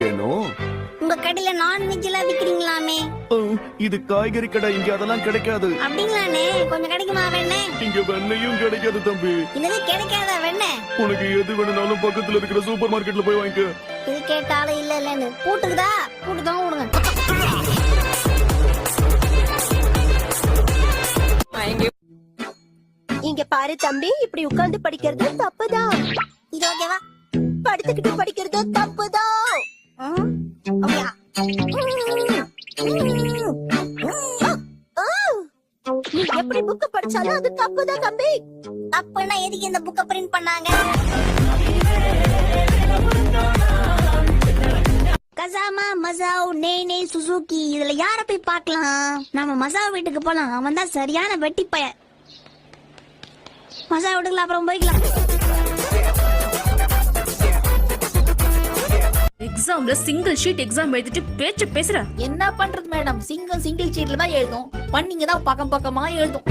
வேணும். உங்க கடையில நான்வெஜ் எல்லாம் விக்கிறீங்களாமே? இது காய்கறி கடை, இங்க அதெல்லாம் கிடைக்காது. அப்படிங்களானே? கொஞ்சம் கிடைக்குமா வெண்ணே? இங்க வெண்ணையும் கிடைக்காது தம்பி. என்னது கிடைக்காதா வெண்ணே? உனக்கு எது வேணும்னாலும் பக்கத்துல இருக்கிற சூப்பர் மார்க்கெட்ல போய் வாங்கிக்க. இது கேட்டாலும் இல்ல இல்லன்னு பூட்டுக்குதா? பூட்டு தான் விடுங்க. இங்க பாரு தம்பி, இப்படி உட்கார்ந்து படிக்கிறது தப்புதான். இது ஓகேவா? படுத்துக்கிட்டு படிக்கிறது தப்புதான். அப்படியா? நீ எப்படி புக்க படிச்சாலும் அது தப்புதான் தம்பி. தப்புன்னா எதுக்கு இந்த புக்க பிரிண்ட் பண்ணாங்க? கசாமா மசாவ் நேனே சுசுகி, இதுல யார போய் பார்க்கலாம்? நம்ம மசாவ் வீட்டுக்கு போலாம், அவன் தான் சரியான வெட்டி பையன். மசாவ் வீட்டுக்குள்ள அப்புறம் போய்க்கலாம். எக்ஸாம்ல சிங்கிள் ஷீட் எக்ஸாம் எழுதிட்டு பேச்சு பேசுற. என்ன பண்றது மேடம், சிங்கிள் ஷீட்ல தான் எழுதும், பண்ணீங்க தான் பக்கம் பக்கமா எழுதும்.